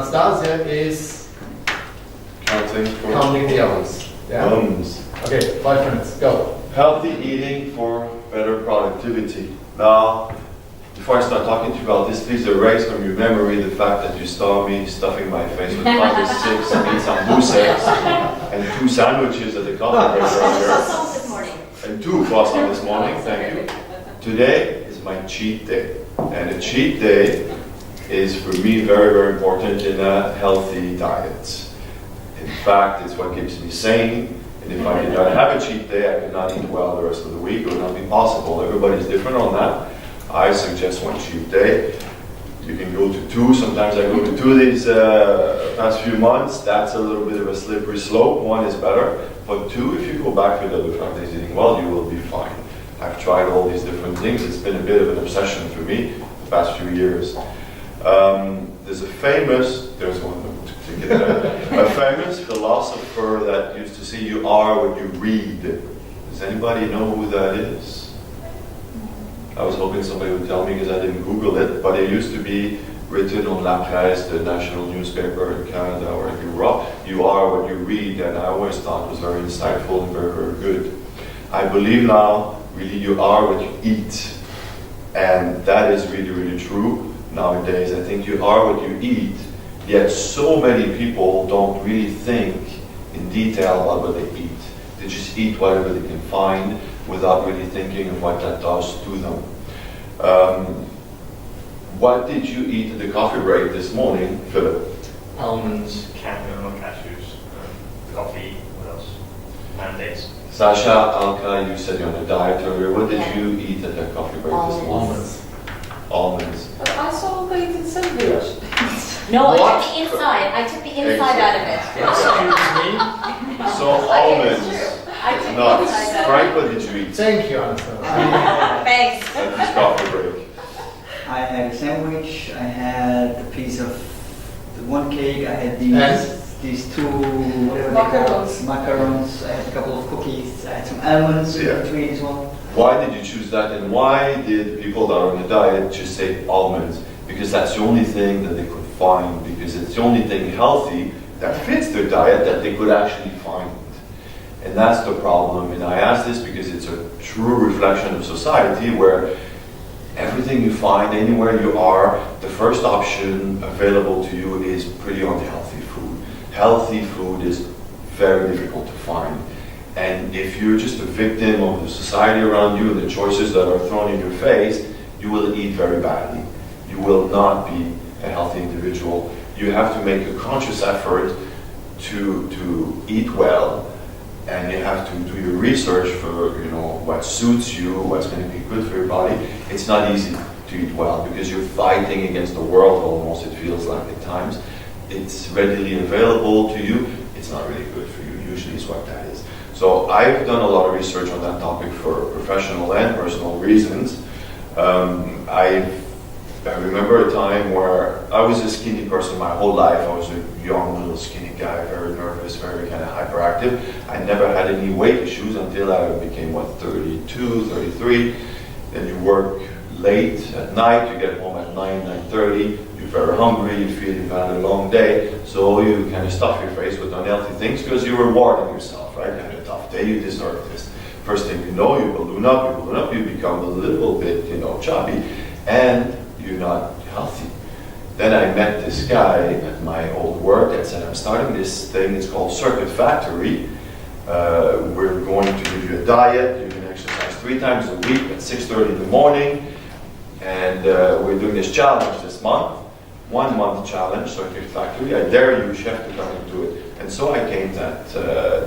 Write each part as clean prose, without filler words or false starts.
Anastasia is counting the hours. Yeah. Okay, 5 minutes, go. Healthy eating for better productivity. Now, before I start talking to you about this, please erase from your memory the fact that you saw me stuffing my face with plastic sticks and eat some douceps and 2 sandwiches at the coffee break earlier. This morning. And 2 croissants this morning, thank you. Today is my cheat day. And a cheat day is for me very, very important in a healthy diet. In fact, it's what keeps me sane. And if I did not have a cheat day, I could not eat well the rest of the week. It would not be possible. Everybody's different on that. I suggest 1 cheat day. You can go to 2. Sometimes I go to 2 these past few months. That's a little bit of a slippery slope. 1 is better. But 2, if you go back to the other 5 days eating well, you will be fine. I've tried all these different things. It's been a bit of an obsession for me the past few years. There's a famous philosopher that used to say, "You are what you read." Does anybody know who that is? I was hoping somebody would tell me because I didn't Google it, but it used to be written on La Presse, the national newspaper in Canada or in Europe. You are what you read, and I always thought it was very insightful and very, very good. I believe now, really, you are what you eat, and that is really, really true. Nowadays, I think you are what you eat, yet so many people don't really think in detail about what they eat. They just eat whatever they can find without really thinking of what that does to them. What did you eat at the coffee break this morning, Philip? Almonds. Cashews, coffee, what else? And dates. Sasha, Alka, you said you're on a diet earlier. What did you eat at that coffee break this morning? Almonds. But I saw Alka eating sandwich. No, What? I took the inside. I took the inside out of it. So almonds. I took the Nuts. inside out. Frank, what did you eat Thank you, Anastasia. Thanks. at this coffee break? I had a sandwich, I had a piece of the 1 cake, I had these 2, whatever they call it, macarons, I had a couple of cookies, I had some almonds in between as well. Why did you choose that, and why did people that are on a diet just say almonds? Because that's the only thing that they could find, because it's the only thing healthy that fits their diet that they could actually find. And that's the problem. And I ask this because it's a true reflection of society where everything you find, anywhere you are, the first option available to you is pretty unhealthy food. Healthy food is very difficult to find. And if you're just a victim of the society around you and the choices that are thrown in your face, you will eat very badly. You will not be a healthy individual. You have to make a conscious effort to eat well, and you have to do your research for what suits you, what's going to be good for your body. It's not easy to eat well because you're fighting against the world almost, it feels like at times. It's readily available to you. It's not really good for you, usually is what that is. So I've done a lot of research on that topic for professional and personal reasons. I remember a time where I was a skinny person my whole life. I was a young little skinny guy, very nervous, very kind of hyperactive. I never had any weight issues until I became 32, 33. Then you work late at night, you get home at 9:30, you're very hungry, you feel you've had a long day, so you kind of stuff your face with unhealthy things because you're rewarding yourself, right? You had a tough day, you deserve this. First thing you know, you balloon up, you become a little bit, chubby, and you're not healthy. Then I met this guy at my old work that said, I'm starting this thing, it's called Circuit Factory. We're going to give you a diet, you can exercise 3 times a week at 6:30 in the morning, and we're doing this challenge this month, 1 month challenge, Circuit Factory. I dare you, chef, to come and do it. And so I came that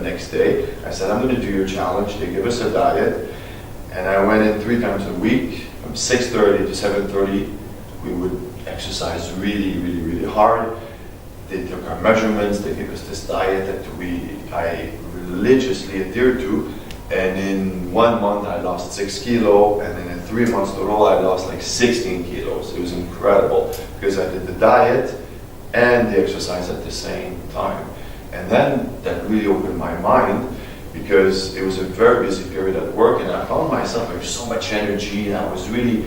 next day. I said, I'm going to do your challenge. They give us a diet, and I went in 3 times a week, from 6:30 to 7:30. We would exercise really, really, really hard. They took our measurements, they gave us this diet that I religiously adhered to, and in 1 month I lost 6 kilos, and then in 3 months total I lost like 16 kilos. It was incredible, because I did the diet and the exercise at the same time. And then that really opened my mind, because it was a very busy period at work, and I found myself with so much energy, and I was really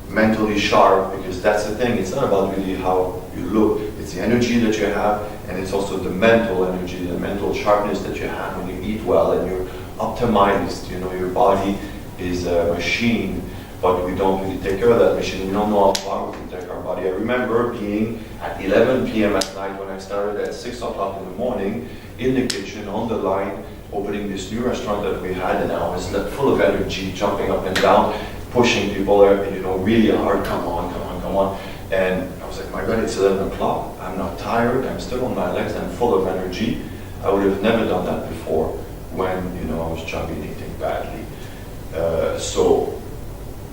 mentally sharp, because that's the thing, it's not about really how you look, it's It's the energy that you have, and it's also the mental energy, the mental sharpness that you have when you eat well and you're optimized. You know, your body is a machine, but we don't really take care of that machine. We don't know how far we can take our body. I remember being at 11 p.m. at night when I started at 6 o'clock in the morning in the kitchen on the line, opening this new restaurant that we had, and I was like, full of energy, jumping up and down, pushing people, you know, really hard, come on, come on, come on. And I was like, my God, it's 11 o'clock. I'm not tired. I'm still on my legs. I'm full of energy. I would have never done that before when, you know, I was chubby and eating badly. So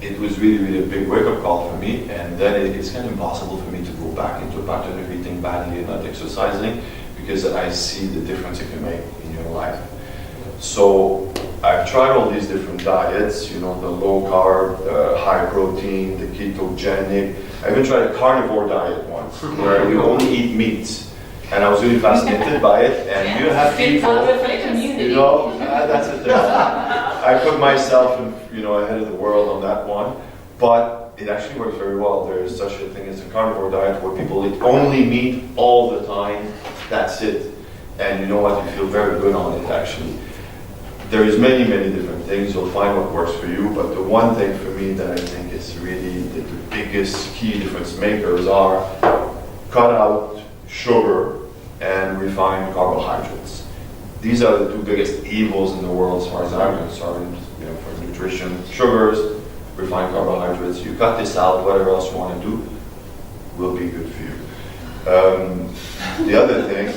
it was really, really a big wake-up call for me. And then it's kind of impossible for me to go back into a pattern of eating badly and not exercising, because I see the difference it can make in your life. So I've tried all these different diets, you know, the low carb, the high protein, the ketogenic. I even tried a carnivore diet once, where you only eat meats. And I was really fascinated by it. And you have people, you know, that's the thing. I put myself, you know, ahead of the world on that one. But it actually works very well. There is such a thing as a carnivore diet where people eat only meat all the time. That's it. And you know what? You feel very good on it, actually. There is many, many different things. You'll find what works for you, but the one thing for me that I think is really the biggest key difference makers are cut out sugar and refined carbohydrates. These are the two biggest evils in the world as far as I'm concerned, you know, for nutrition. Sugars, refined carbohydrates. You cut this out, whatever else you want to do will be good for you. The other thing,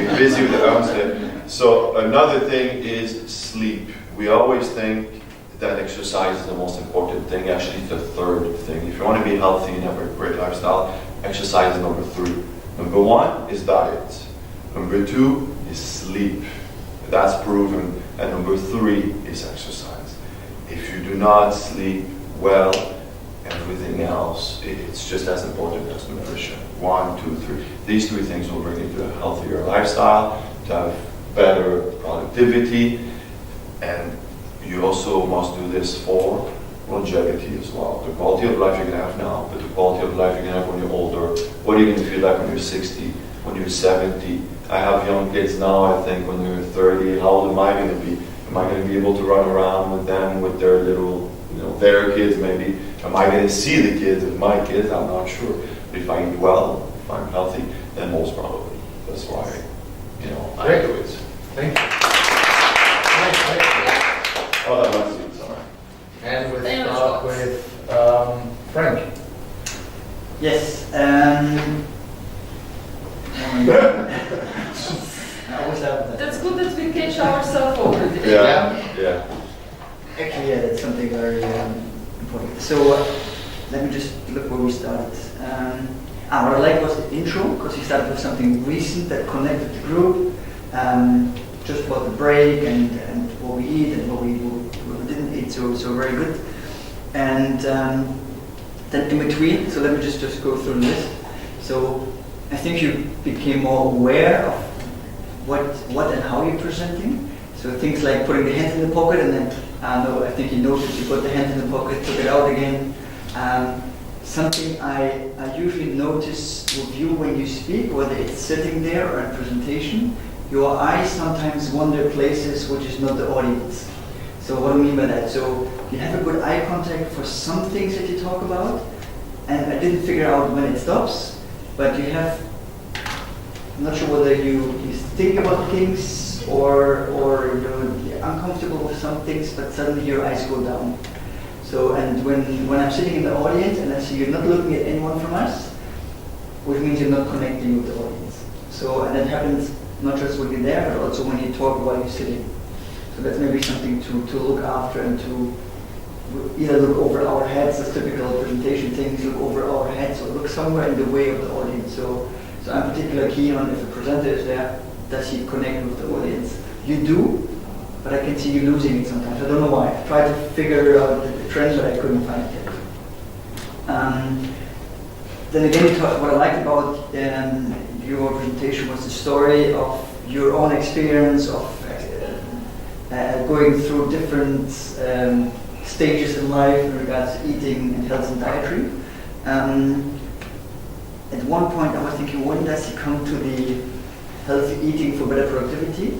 you're busy with the arms there. So another thing is sleep. We always think that exercise is the most important thing. Actually, it's the third thing. If you want to be healthy and have a great lifestyle, exercise is number 3. Number 1 is diet. Number 2 is sleep. That's proven. And number 3 is exercise. If you do not sleep well, everything else, it's just as important as nutrition. 1, 2, 3. These 3 things will bring you to a healthier lifestyle, to have better productivity, and you also must do this for longevity as well. The quality of life you're going to have now, but the quality of life you're going to have when you're older. What are you going to feel like when you're 60, when you're 70? I have young kids now, I think when they're 30, how old am I going to be? Am I going to be able to run around with them, with their little, you know, their kids maybe? Am I going to see the kids of my kids? I'm not sure. But if I eat well, if I'm healthy, then most probably. That's why, you know, I do it. Thank you. Oh, that was it, sorry. And we'll start with Frank. Yes. I always have that. That's good that we catch ourselves already. Yeah. Actually, yeah, that's something very important. So let me just look where we started. What I liked was the intro, because you started with something recent that connected the group, just about the break and what we eat and what we didn't eat, so very good. And then in between, so let me just go through the list. So I think you became more aware of what and how you're presenting. So things like putting the hands in the pocket and then, I think you noticed you put the hands in the pocket, took it out again. Something I usually notice with you when you speak, whether it's sitting there or in presentation, your eyes sometimes wander places which is not the audience. So what do I mean by that? So you have a good eye contact for some things that you talk about, and I didn't figure out when it stops, but you have, I'm not sure whether you think about things or you're uncomfortable with some things, but suddenly your eyes go down. So, and when I'm sitting in the audience and I see you're not looking at anyone from us, which means you're not connecting with the audience. So, and that happens not just when you're there, but also when you talk while you're sitting. So that's maybe something to look after and to either look over our heads, as typical presentation things, look over our heads or look somewhere in the way of the audience. So I'm particularly keen on if a presenter is there, does he connect with the audience? You do, but I can see you losing it sometimes. I don't know why. I've tried to figure out the trend, but I couldn't find it yet. Then again, what I liked about your presentation was the story of your own experience of going through different stages in life in regards to eating and health and dietary. And at one point I was thinking, when does he come to the healthy eating for better productivity?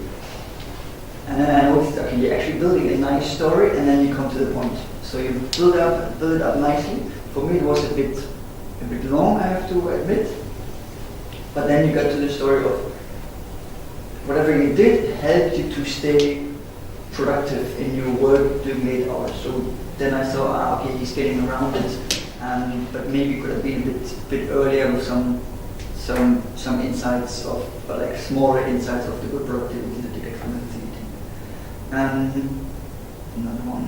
And then I noticed, okay, you're actually building a nice story, and then you come to the point. So you build it up nicely. For me, it was a bit long, I have to admit. But then you got to the story of whatever you did helped you to stay productive in your work during late hours. So then I saw, okay, he's getting around it, but maybe could have been a bit earlier with some insights of, like smaller insights of the good productivity that you get from healthy eating. Another one.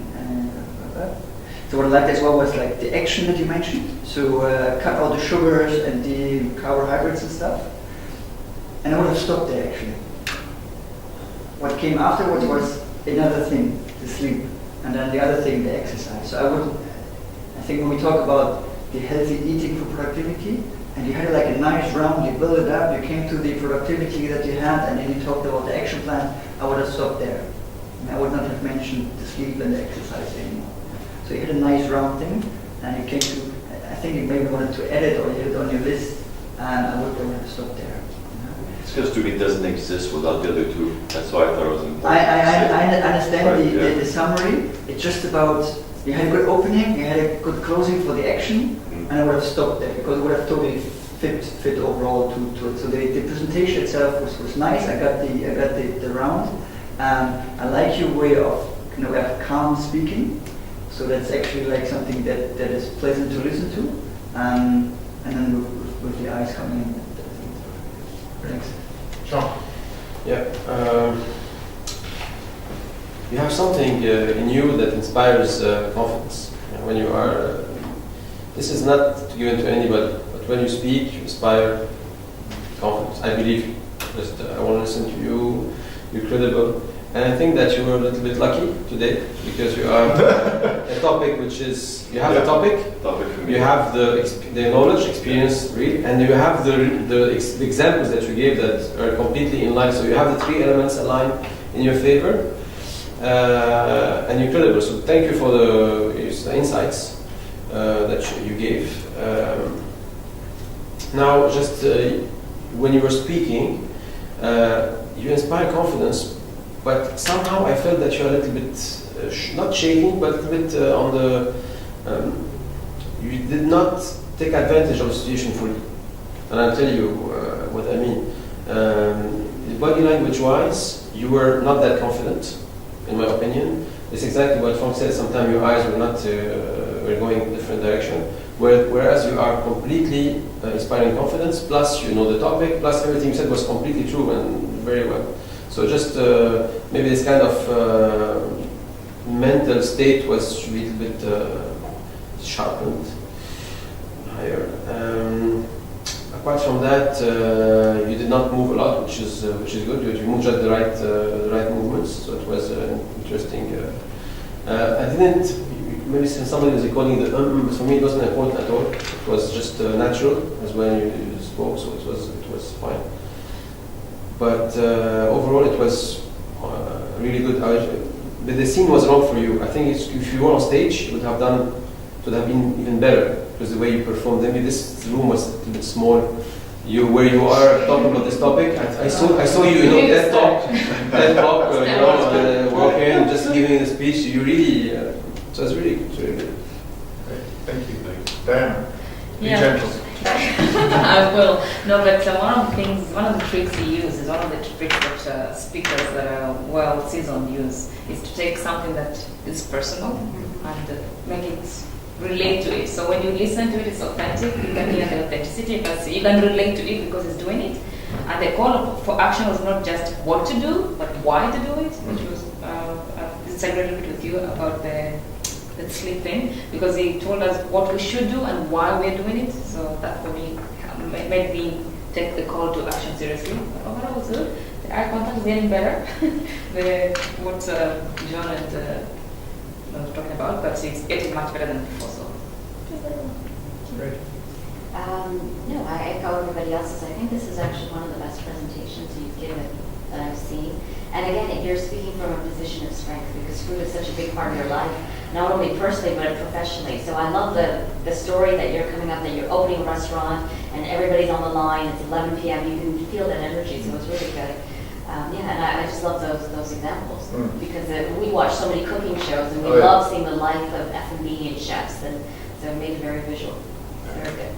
So what I liked as well was like the action that you mentioned. So cut out the sugars and the carbohydrates and stuff. And I would have stopped there actually. What came afterwards was another thing, the sleep, and then the other thing, the exercise. So I think when we talk about the healthy eating for productivity, and you had like a nice round, you build it up, you came to the productivity that you had, and then you talked about the action plan, I would have stopped there. And I would not have mentioned the sleep and the exercise anymore. So you had a nice round thing, and you came to, I think you maybe wanted to edit or you had it on your list, and I would have stopped there. It's just to me, it doesn't exist without the other two. That's why I thought it was important. I understand Right, the summary. It's just about, you had a good opening, you had a good closing for the action, and I would have stopped there because it would have totally fit overall to it. So the presentation itself was nice. I got the round. I like your way of like calm speaking. So that's actually like something that is pleasant to listen to. And then with the eyes coming in. Thanks. Sean. Yeah. You have something in you that inspires confidence. When you are, this is not given to anybody, but when you speak, you inspire confidence. I believe you. Just I want to listen to you. You're credible, and I think that you were a little bit lucky today because you are a topic which is you have a topic. Topic for me. You have the knowledge, experience, read, and you have the examples that you gave that are completely in line. So you have the three elements aligned in your favor, and you're credible. So thank you for the insights that you gave. Now, just when you were speaking, you inspire confidence, but somehow I felt that you're a little bit not shaking, but a little bit on the. You did not take advantage of the situation fully. And I'll tell you what I mean. Body language-wise, you were not that confident, in my opinion. It's exactly what Frank said. Sometimes your eyes were not were going in a different direction. Whereas you are completely inspiring confidence, plus you know the topic, plus everything you said was completely true and very well. So just maybe this kind of mental state was a little bit sharpened higher. Apart from that, you did not move a lot, which is good. You moved at the right movements, so it was interesting. I didn't. Maybe somebody was recording the but for me it wasn't important at all. It was just natural as when you spoke, so it was fine. But overall, it was really good. But the scene was wrong for you. I think if you were on stage, it would have been even better because the way you performed. Maybe this room was a little bit small. Where you are talking about this topic. I saw you, TED talk, walking, just giving the speech. You really, so it's really good. Great. Thank you. Diana, be Yeah. gentle. I will. No, but one of the tricks he uses, one of the tricks that speakers that are well seasoned use, is to take something that is personal and make it relate to it. So when you listen to it, it's authentic. You can hear the authenticity. You can relate to it because it's doing it. And the call for action was not just what to do, but why to do it, which was disagree a little bit with you about the sleep thing, because he told us what we should do and why we're doing it. So that for me made me take the call to action seriously. But overall, was good. The eye contact is getting better. What John and was talking about, but it's getting much better than before. So Great. No, I echo everybody else's. I think this is actually one of the best presentations you've given that I've seen. And again, you're speaking from a position of strength because food is such a big part of your life, not only personally but professionally. So I love the story that you're coming up, that you're opening a restaurant, and everybody's on the line. It's 11 p.m. You can feel that energy, so it's really good. Yeah, and I just love those examples because we watch so many cooking shows, and we love seeing the life of F&B and chefs, and so it made it very visual. Very good.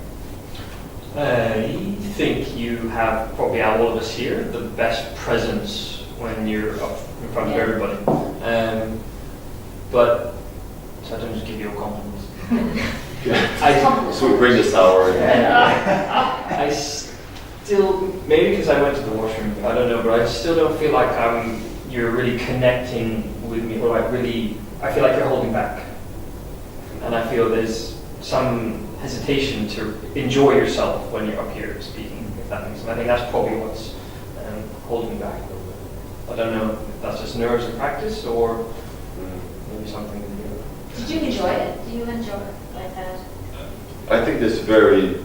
I think you have, probably out of all of us here, the best presence when you're up in front of everybody. But, so I don't just give you a compliment. So we bring this hour. I still, maybe because I went to the washroom, I don't know, but I still don't feel like you're really connecting with me, or like really, I feel like you're holding back. And I feel there's some hesitation to enjoy yourself when you're up here speaking, if that makes sense. I think that's probably what's holding me back a little bit. I don't know if that's just nerves and practice, or maybe something. Did you enjoy it? Do you enjoy it like that? I think this very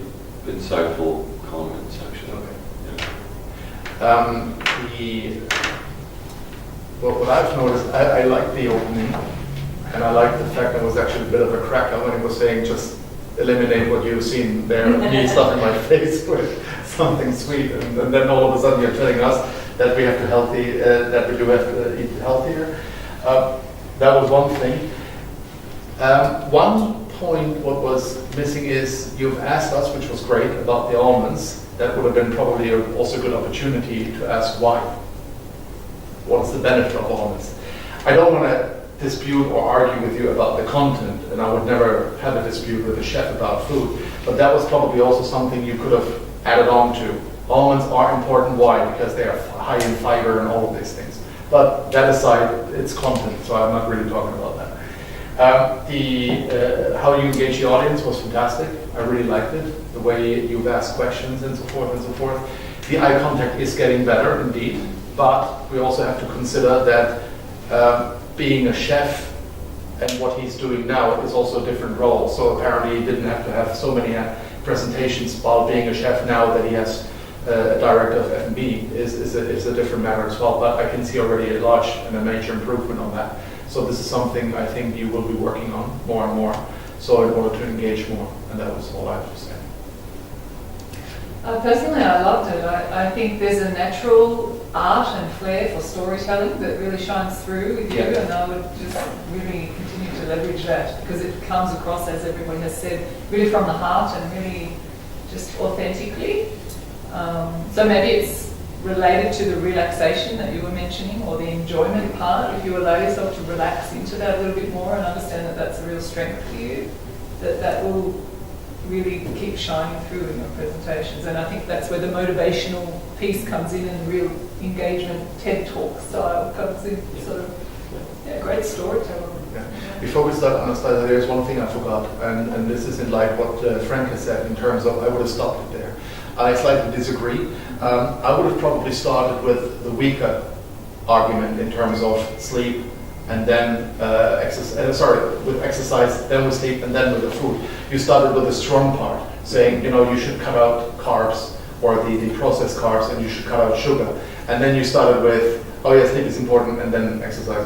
insightful comments, actually. What I've noticed, I like the opening, and I like the fact that it was actually a bit of a cracker when he was saying just eliminate what you've seen there, me stuff in my face with something sweet, and then all of a sudden you're telling us that we have to that we do have to eat healthier. That was one thing. One point what was missing is you've asked us, which was great, about the almonds. That would have been probably also a good opportunity to ask why. What's the benefit of almonds? I don't want to dispute or argue with you about the content, and I would never have a dispute with a chef about food, but that was probably also something you could have added on to. Almonds are important. Why? Because they are high in fiber and all of these things. But that aside, it's content, so I'm not really talking about that. How you engage the audience was fantastic. I really liked it. The way you've asked questions and so forth and so forth. The eye contact is getting better indeed, but we also have to consider that being a chef and what he's doing now is also a different role. So apparently he didn't have to have so many presentations while being a chef now that he has a director of F&B is a different matter as well. But I can see already a large and a major improvement on that. So this is something I think you will be working on more and more. So in order to engage more, and that was all I have to say. Personally, I loved it. I think there's a natural art and flair for storytelling that really shines through with you, and I would just really continue to leverage that because it comes across, as everyone has said, really from the heart and really just authentically. So maybe it's related to the relaxation that you were mentioning, or the enjoyment part. If you allow yourself to relax into that a little bit more and understand that that's a real strength for you, that will really keep shining through in your presentations. And I think that's where the motivational piece comes in, and real engagement, TED Talk style comes in. Sort of, great storytelling. Yeah. Before we start, Anastasia, there's one thing I forgot, and this is in like what Frank has said in terms of I would have stopped it there. I slightly disagree. I would have probably started with the weaker argument in terms of sleep, and then with exercise, then with sleep, and then with the food. You started with the strong part, saying, you should cut out carbs or the processed carbs, and you should cut out sugar. And then you started with, sleep is important, and then exercise,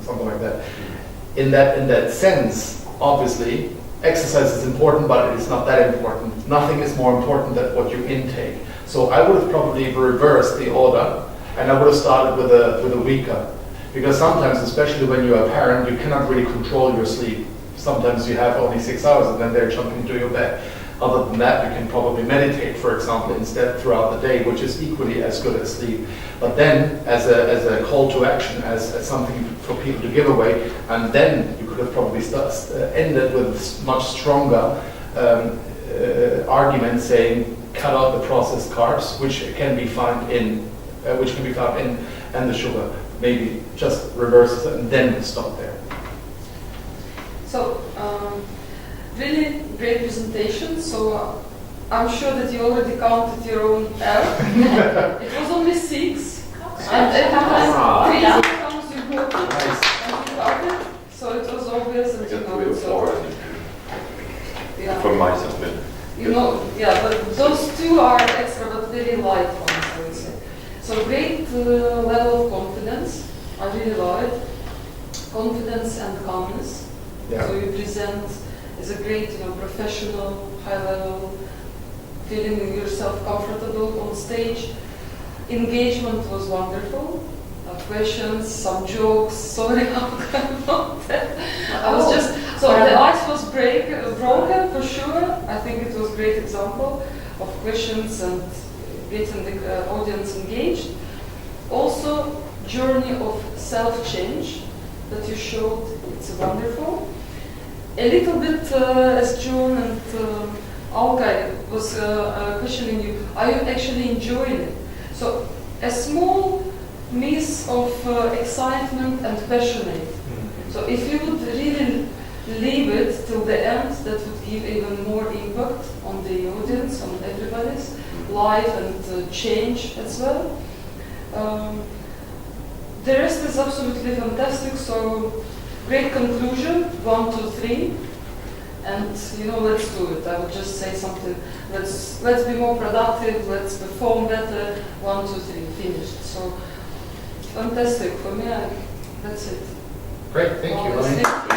something like that. In that sense, obviously, exercise is important, but it is not that important. Nothing is more important than what you intake. So I would have probably reversed the order, and I would have started with a weaker. Because sometimes, especially when you're a parent, you cannot really control your sleep. Sometimes you have only 6 hours and then they're jumping into your bed. Other than that, you can probably meditate, for example, instead throughout the day, which is equally as good as sleep. But then, as a call to action, as something for people to give away, and then you could have probably ended with much stronger argument saying, cut out the processed carbs, which can be found in and the sugar. Maybe just reverse it and then stop there. So, really great presentation. So, I'm sure that you already counted your own hair. It was only 6. And every time 3 becomes important. Nice. And you counted. So, it was obvious that you know it. So, for myself, but those 2 are extra, but very light ones, I would say. So great level of confidence. I really love it. Confidence and calmness. Yeah. So you present as a great, professional, high level, feeling yourself comfortable on stage. Engagement was wonderful. Questions, some jokes, sorry about that. I was just, so the ice was broken for sure. I think it was a great example of questions and getting the audience engaged. Also, journey of self-change that you showed, it's wonderful. A little bit, as John and Alka was questioning you, are you actually enjoying it? So, a small miss of excitement and passionate. So if you would really leave it till the end, that would give even more impact on the audience, on everybody's life and change as well. The rest is absolutely fantastic, so great conclusion, 1, 2, 3. And let's do it. I would just say something. Let's be more productive. Let's perform better. 1, 2, 3, finished. So fantastic for me. That's it. Great, thank you, Alain.